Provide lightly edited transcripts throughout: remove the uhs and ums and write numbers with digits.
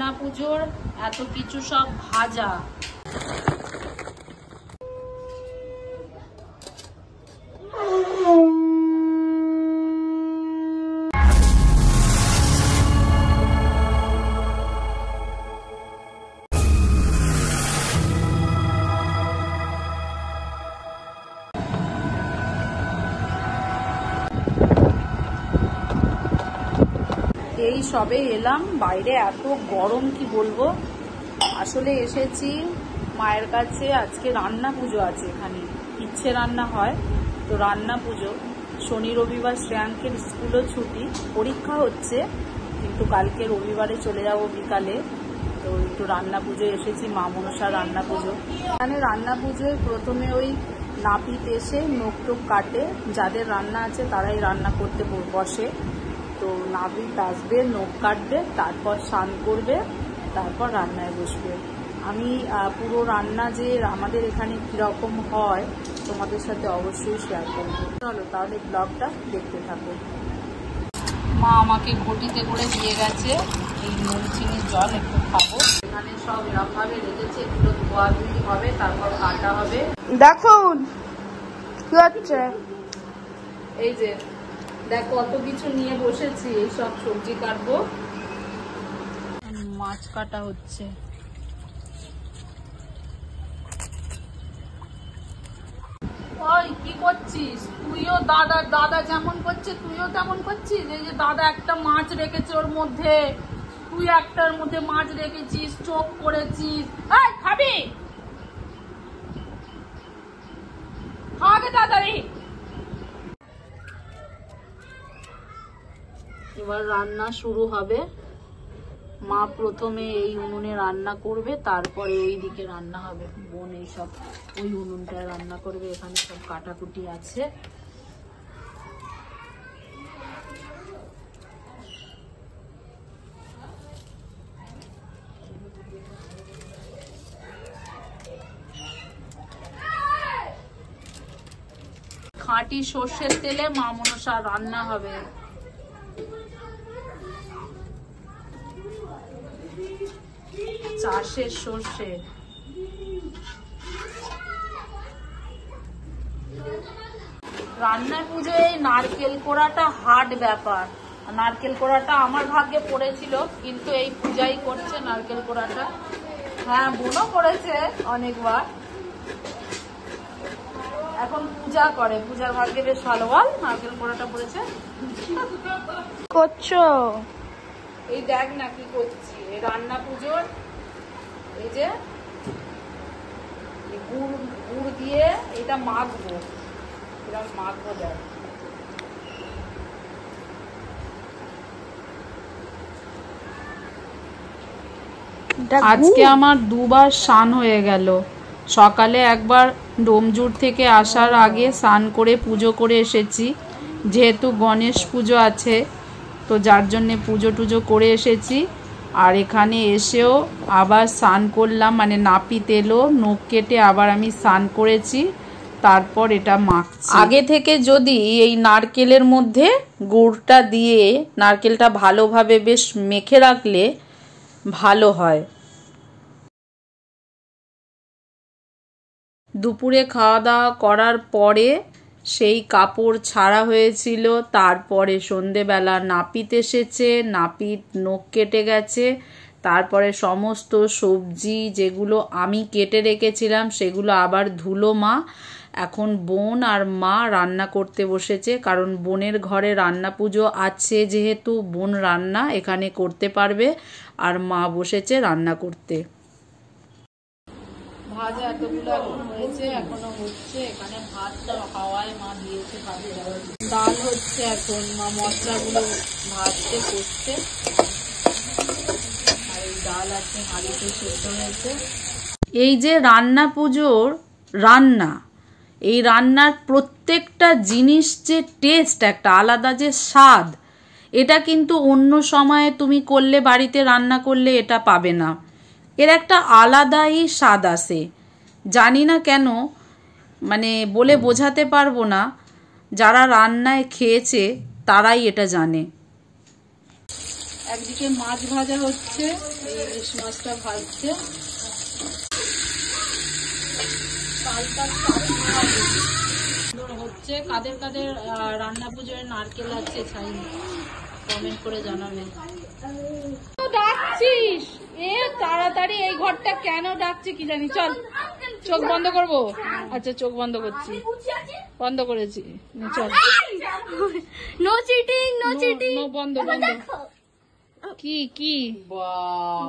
রান্না পুজোর এত কিছু সব ভাজা। এই সবে এলাম, বাইরে এত গরম কি বলবো। আসলে এসেছি মায়ের কাছে, আজকে রান্না পুজো আছে, এখানে ইচ্ছে রান্না হয়, তো রান্না পুজো। শনি রবিবার শ্রেয়াঙ্কের স্কুলও ছুটি, পরীক্ষা হচ্ছে, কিন্তু কালকে রবিবারে চলে যাব বিকালে। তো একটু রান্না পুজো এসেছি, মা মনসা রান্না পুজো। এখানে রান্না পুজোয় প্রথমে ওই নাপিত এসে নখ টোক কাটে, যাদের রান্না আছে তারাই রান্না করতে বসে। তো নাপিত আসবে, নখ কাটবে, তারপর স্নান করবে, তারপর রান্নায় বসবে। আমি পুরো রান্না যে আমাদের এখানে কীরকম হয় তোমাদের সাথে অবশ্যই শেয়ার করবো। চলো তাহলে ব্লগটা দেখতে থাকো। মা আমাকে ঘটিতে করে দিয়ে গেছে এই নুন চিনির জল, একটু খাবো। এখানে সব এরকমভাবে রেখেছে, এগুলো ধোয়াধুয়ি হবে, তারপর কাটা হবে। দেখুন কি হচ্ছে, এই যে দেখ কত কিছু নিয়ে বসেছি, এই সব সবজি কাটবো, মাছ কাটা হচ্ছে। ওই কি করছিস তুইও? দাদা যেমন করছে তুইও তেমন করছিস। এই যে দাদা একটা মাছ রেখেছে, ওর মধ্যে তুই একটার মধ্যে মাছ রেখেছিস, চোখ করেছিস। এই খাবি? খাওয়াকে তাড়াতাড়ি। এবার রান্না শুরু হবে। মা প্রথমে এই উনুনে রান্না করবে, তারপরে ওই দিকে রান্না হবে। বোন এইসব ওই উনুনটায় রান্না করবে, এখানে সব কাটাকুটি আছে। খাঁটি সর্ষের তেলে মা মনসা রান্না হবে। চাষের সর্ষে। রান্নার পুজোয় নারকেল কোড়াটা হার্ড ব্যাপার। নারকেল কোড়াটা আমার ভাগ্যে পড়েছিল, কিন্তু এই পূজাই করছে নারকেল কোড়াটা। হ্যাঁ, বোনও করেছে অনেকবার, এখন পূজা করে। পূজার ভাগ্যে বেশ ভালো, বল নারকেল কোড়াটা পড়েছে। করছো এই দেখ না কি করছি, এই রান্না পুজোর এই যে গুড় দিয়ে এটা মাখবো, এরকম মাখবো। দেখ আজকে আমার দুবার স্নান হয়ে গেল। সকালে একবার ডোমজুর থেকে আসার আগে স্নান করে পুজো করে এসেছি, যেহেতু গণেশ পুজো আছে, তো যার জন্যে পুজো টুজো করে এসেছি। আর এখানে এসেও আবার স্নান করলাম, মানে নাপিত এলো, নখ কেটে আবার আমি স্নান করেছি, তারপর এটা মাখছি। আগে থেকে যদি এই নারকেলের মধ্যে গুড়টা দিয়ে নারকেলটা ভালোভাবে বেশ মেখে রাখলে ভালো হয়। দুপুরে খাওয়া দাওয়া করার পরে সেই কাপড় ছাড়া হয়েছিল, তারপরে সন্ধেবেলা নাপিত এসেছে, নাপিত নখ কেটে গেছে, তারপরে সমস্ত সবজি যেগুলো আমি কেটে রেখেছিলাম সেগুলো আবার ধুলো মা। এখন বোন আর মা রান্না করতে বসেছে, কারণ বোনের ঘরে রান্না পুজো আছে, যেহেতু বোন রান্না এখানে করতে পারবে, আর মা বসেছে রান্না করতে। ভাজা এতগুলো এখন হয়েছে, এখনো হচ্ছে। এখানে ভাতটা হাওয়ায় মা দিয়েছে, ডাল হচ্ছে, এখন মা মশলাগুলো ভাজতে করছে। আর এই ডাল আছে হাঁড়িতে সেদ্ধ হয়েছে। এই যে রান্না পুজোর রান্না, এই রান্নার প্রত্যেকটা জিনিস যে টেস্ট, একটা আলাদা যে স্বাদ, এটা কিন্তু অন্য সময়ে তুমি করলে, বাড়িতে রান্না করলে এটা পাবে না। এর একটা আলাদাই স্বাদ আসে, জানি না কেন, মানে বলে বোঝাতে পারবো না। যারা রান্নায় খেয়েছে তারাই এটা জানে। একদিকে মাছ ভাজা হচ্ছে, ইলিশ মাছটা ভাজছে, হচ্ছে। কাদের কাদের রান্না পুজোয় নারকেল আছে ছাই কমেন্ট করে জানাবে। ডাকছিস এ তাড়াতাড়ি, এই ঘরটা কেন ডাকছি কি জানি। চল চোখ বন্ধ করবো। আচ্ছা চোখ বন্ধ করছি, বন্ধ করেছি। চল নো চিটিং, নো চিটিং। বন্ধ বন্ধ। কি কি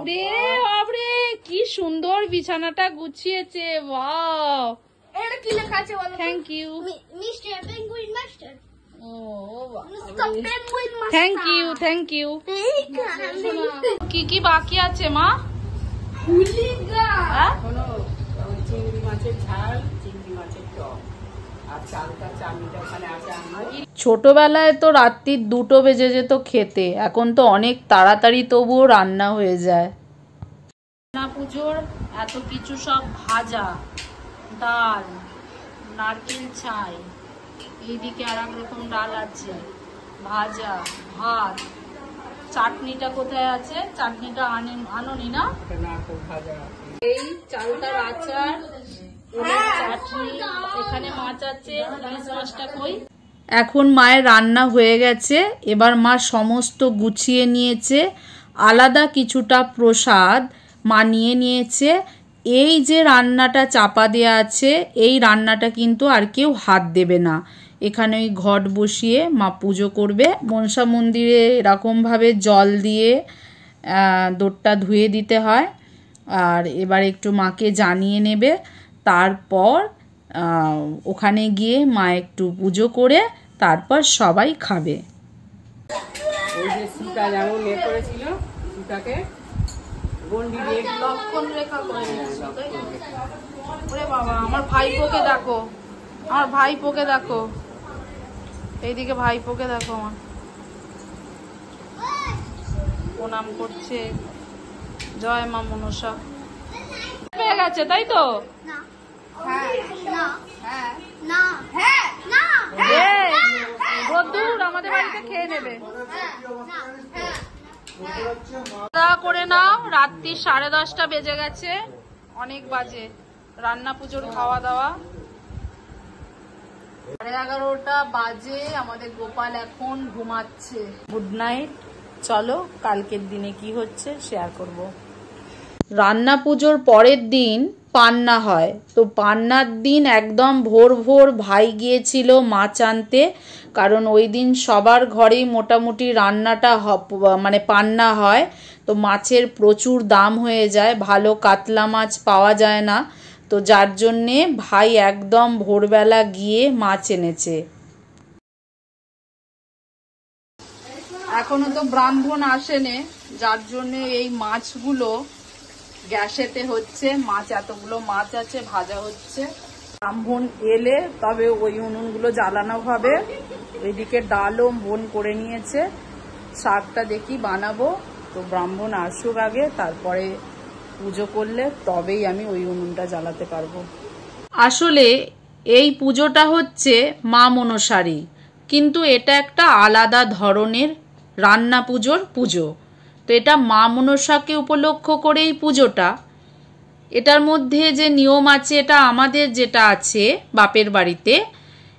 রে বাবরে, কি সুন্দর বিছানাটা গুছিয়েছে। ওয়াও, এটা কি লেখা আছে বলো? Thank you mister penguin master. ও mister penguin master. Thank you thank you. কি কি বাকি আছে মা? হ্যাঁ? চিংড়ি মাছের ঝাল, চিংড়ি মাছের টক, আর চালটা চালনিটা ওখানে আছে। ছোটবেলায় তো রাত্রির 2টো বেজে যেত খেতে, এখন তো অনেক তাড়াতাড়ি তবুও রান্না হয়ে যায়। রান্না পুজোর এত কিছু সব ভাজা, ডাল, নারকেল ছাই, এইদিকে আর এক রকম ডাল আছে, ভাজা, ভাত, চাটনিটা কোথায় আছে? চাটনিটা আনোনি না? এই চালতার আচার, চাটনি, এখানে মাছ আছে, ইলিশ মাছটা কই? এখন মায়ের রান্না হয়ে গেছে, এবার মা সমস্ত গুছিয়ে নিয়েছে। আলাদা কিছুটা প্রসাদ মা নিয়ে নিয়েছে। এই যে রান্নাটা চাপা দেওয়া আছে, এই রান্নাটা কিন্তু আর কেউ হাত দেবে না। এখানে ওই ঘট বসিয়ে মা পুজো করবে। মনসা মন্দিরে এরকমভাবে জল দিয়ে দোরটা ধুয়ে দিতে হয়। আর এবার একটু মাকে জানিয়ে নেবে, তারপর ওখানে গিয়ে মা একটু পুজো করে তারপর সবাই খাবে। ওই যে সীতা যেমন এ করেছিল, সীতাকে গন্ডি দিয়ে লক্ষণ রেখা করে দিচ্ছি। ওরে বাবা, আমার ভাইপোকে দেখো, আমার ভাইপোকে দেখো, এইদিকে ভাইপোকে দেখো, আমার প্রণাম করছে। জয় মা মনসা। পেয়ে গেছে তাই তো? রোদ্দুর আমাদের বাড়িতে খেয়ে নেবে। খাওয়া করে নাও, রাত্রি 10:30 বেজে গেছে, অনেক বাজে। রান্না পুজোর খাওয়া দাওয়া 11:30 বাজে। আমাদের গোপাল এখন ঘুমাচ্ছে। Good night. চলো কালকের দিনে কি হচ্ছে শেয়ার করব। রান্না পুজোর পরের দিন পান্না হয়, তো পান্নার দিন একদম ভোর ভোর ভাই গিয়েছিল মাছ আনতে, কারণ ওই দিন সবার ঘরেই মোটামুটি রান্নাটা মানে পান্না হয়। তো মাছের প্রচুর দাম হয়ে যায়, ভালো কাতলা মাছ পাওয়া যায় না, তো যার জন্যে ভাই একদম ভোরবেলা গিয়ে মাছ এনেছে। এখনো তো ব্রাহ্মণ আসেনে, যার জন্য এই মাছগুলো গ্যাসেতে হচ্ছে। মাছ এতগুলো মাছ আছে, ভাজা হচ্ছে। ব্রাহ্মণ এলে তবে ওই উনুনগুলো জ্বালানো হবে। এদিকে ডালও বোন করে নিয়েছে, শাকটা দেখি বানাবো। তো ব্রাহ্মণ আসুক আগে, তারপরে পুজো করলে তবেই আমি ওই উনুনটা জ্বালাতে পারবো। আসলে এই পুজোটা হচ্ছে মা মনসারই, কিন্তু এটা একটা আলাদা ধরনের রান্না পুজোর পুজো। তো এটা মা মনসাকে উপলক্ষ করেই পুজোটা। এটার মধ্যে যে নিয়ম আছে, এটা আমাদের যেটা আছে বাপের বাড়িতে,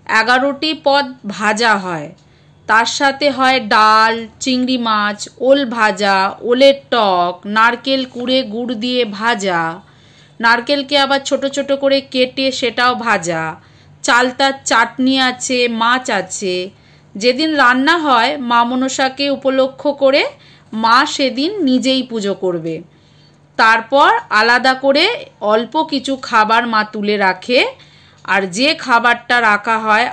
11টি পদ ভাজা হয়, তার সাথে হয় ডাল, চিংড়ি মাছ, ওল ভাজা, ওলের টক, নারকেল কুড়ে গুড় দিয়ে ভাজা, নারকেলকে আবার ছোট ছোট করে কেটে সেটাও ভাজা, চালতার চাটনি আছে, মাছ আছে। যেদিন রান্না হয় মা মনসাকে উপলক্ষ করে মা সেদিন নিজেই পুজো করবে। তারপর আলাদা করে অল্প কিছু খাবার মা তুলে রাখে, আর যে খাবারটা রাখা হয়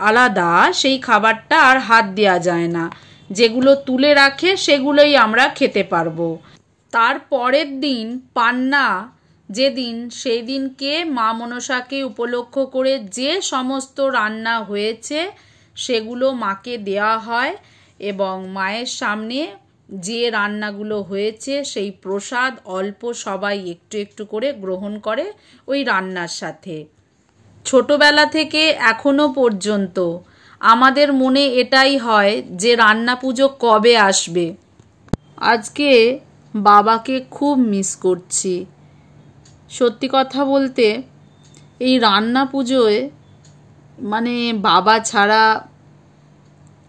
আলাদা, সেই খাবারটা আর হাত দেওয়া যায় না। যেগুলো তুলে রাখে সেগুলোই আমরা খেতে পারবো। তার পরের দিন পান্না যেদিন, সেই দিনকে মা মনসাকে উপলক্ষ করে যে সমস্ত রান্না হয়েছে সেগুলো মাকে দেওয়া হয়, এবং মায়ের সামনে যে রান্নাগুলো হয়েছে সেই প্রসাদ অল্প সবাই একটু একটু করে গ্রহণ করে ওই রান্নার সাথে। ছোটবেলা থেকে এখনো পর্যন্ত আমাদের মনে এটাই হয় যে রান্না পুজো কবে আসবে। আজকে বাবাকে খুব মিস করছি। সত্যি কথা বলতে এই রান্না পুজোয় মানে বাবা ছাড়া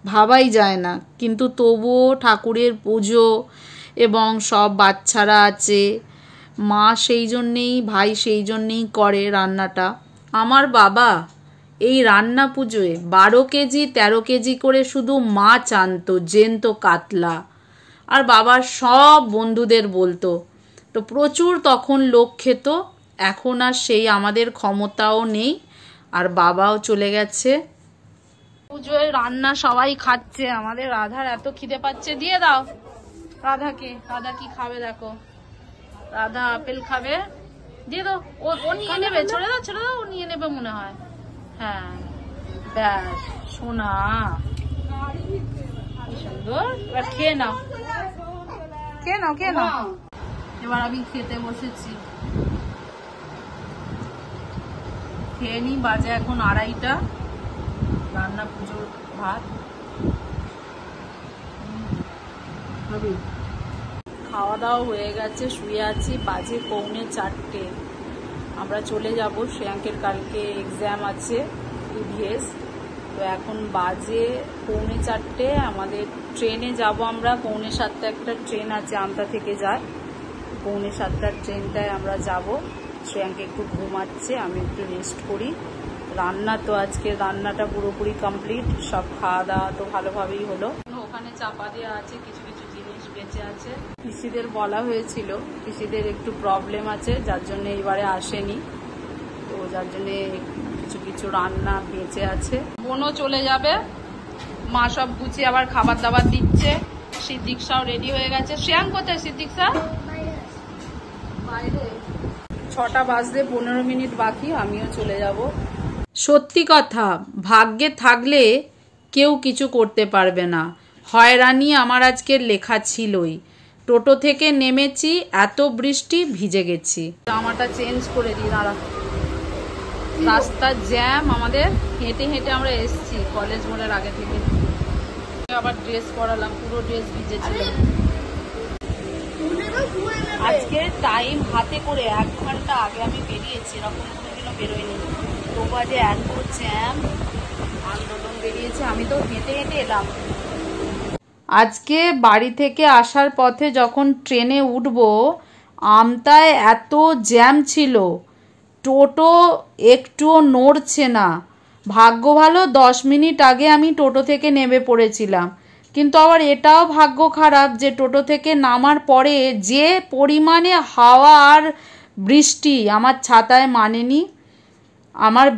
ভাবাই যায় না, কিন্তু তবুও ঠাকুরের পুজো এবং সব বাচ্চারা আছে, মা সেই জন্যেই, ভাই সেই জন্যেই করে রান্নাটা। আমার বাবা এই রান্না পুজোয় 12 কেজি 13 কেজি করে শুধু মাছ আনতো, জ্যান্ত কাতলা, আর বাবার সব বন্ধুদের বলতো। তো প্রচুর তখন লোক খেত। এখন আর সেই আমাদের ক্ষমতাও নেই, আর বাবাও চলে গেছে। পুজোয় রান্না সবাই খাচ্ছে, আমাদের রাধার এত খিদে পাচ্ছে। দিয়ে দাও রাধাকে, রাধা কি খাবে দেখো, রাধা আপেল খাবে, দিয়ে দাও। ও নিয়ে নেবে, ছেড়ে দাও ছেড়ে দাও, ও নিয়ে নেবে মনে হয়। হ্যাঁ ব্যাস সোনা, সুন্দর। এবার খেয়ে নাও, খেয়ে নাও, খেয়ে নাও। এবার আমি খেতে বসেছি, খেয়ে নি। বাজে এখন 2:30টা, রান্না পুজোর ভাত খাওয়া দাওয়া হয়ে গেছে, শুয়ে আছি। বাজে 3:45। আমরা চলে যাব, শ্রেয়াঙ্কের কালকে এক্সাম আছে EVS। তো এখন বাজে 3:45। আমাদের ট্রেনে যাব আমরা, 6:45 একটা ট্রেন আছে, আমতা থেকে যায়। 6:45 ট্রেনটায় আমরা যাব। শ্রেয়াঙ্কে একটু ঘুমাচ্ছে, আমি একটু রেস্ট করি। রান্না তো আজকে রান্নাটা পুরোপুরি কমপ্লিট, সব খাওয়া দাওয়া তো ভালোভাবেই হলো। ওখানে চাপা দেওয়া আছে, কিছু কিছু জিনিস বেঁচে আছে। পিসিদের বলা হয়েছিল, পিসিদের একটু প্রবলেম আছে, যার জন্য এবারে আসেনি। তো যার জন্য কিছু কিছু রান্না বেঁচে আছে। বোনও চলে যাবে, মা সব গুছিয়ে আবার খাবার দাবার দিচ্ছে। সিদ্দিকসাও রেডি হয়ে গেছে। শ্রেয়াঙ্ক কোথায়? সিদ্দিকসা বাইরে। 6টা বাজতে 15 মিনিট বাকি, আমিও চলে যাব। সত্যি কথা, ভাগ্যে থাকলে কেউ কিছু করতে পারবে না। হয়রানি আমার আজকের লেখা ছিলই। টোটো থেকে নেমেছি, এত বৃষ্টি, ভিজে গেছি। জামাটা চেঞ্জ করে দিই, দাঁড়া। রাস্তার জ্যাম আমাদের, হেঁটে হেঁটে আমরা এসছি কলেজ মোড়ের আগে থেকে। আবার ড্রেস পরালাম, পুরো ড্রেস ভিজেছিল। আজকে টাইম হাতে করে 1 ঘন্টা আগে আমি বেরিয়েছি, এরকম কোনোদিনও বেরোয়নি। তবু আজ এত জ্যাম, আন্দোলন বেরিয়েছে। আমি তো হেঁটে হেঁটে এলাম। আজকে বাড়ি থেকে আসার পথে যখন ট্রেনে উঠবো, আমতায় এত জ্যাম ছিল, টোটো একটুও নড়ছে না। ভাগ্য ভালো 10 মিনিট আগে আমি টোটো থেকে নেমে পড়েছিলাম। কিন্তু আবার এটাও ভাগ্য খারাপ যে টোটো থেকে নামার পরে যে পরিমাণে হাওয়া আর বৃষ্টি আমার ছাতায় মানেনি। আমার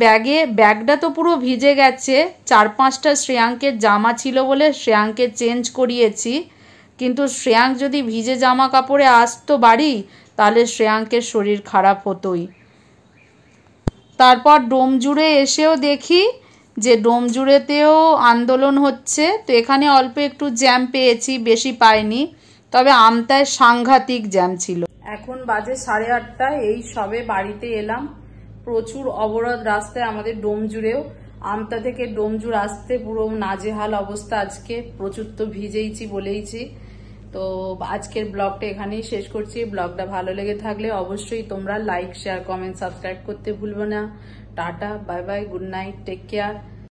ব্যাগটা তো পুরো ভিজে গেছে। 4-5টা শ্রেয়াঙ্কের জামা ছিল বলে শ্রেয়াঙ্কে চেঞ্জ করিয়েছি, কিন্তু শ্রেয়াঙ্ক যদি ভিজে জামা কাপড়ে আসতো বাড়ি, তাহলে শ্রেয়াঙ্কের শরীর খারাপ হতোই। তারপর ডোমজুড়ে এসেও দেখি যে ডোমজুড়েতেও আন্দোলন হচ্ছে। তো এখানে অল্প একটু জ্যাম পেয়েছি, বেশি পাইনি, তবে আমতায় সাংঘাতিক জ্যাম ছিল। এখন বাজে 8:30। এই সবে বাড়িতে এলাম। প্রচুর অবরোধ রাস্তায় আমাদের ডোমজুড়েও। আমতা থেকে ডোমজুর আসতে পুরো নাজেহাল অবস্থা আজকে। প্রচুর তো ভিজেইছি বলেইছি। তো আজকের ব্লগটা এখানেই শেষ করছি। ব্লগটা ভালো লেগে থাকলে অবশ্যই তোমরা লাইক, শেয়ার, কমেন্ট, সাবস্ক্রাইব করতে ভুলবে না। Tata, bye bye, good night, take care.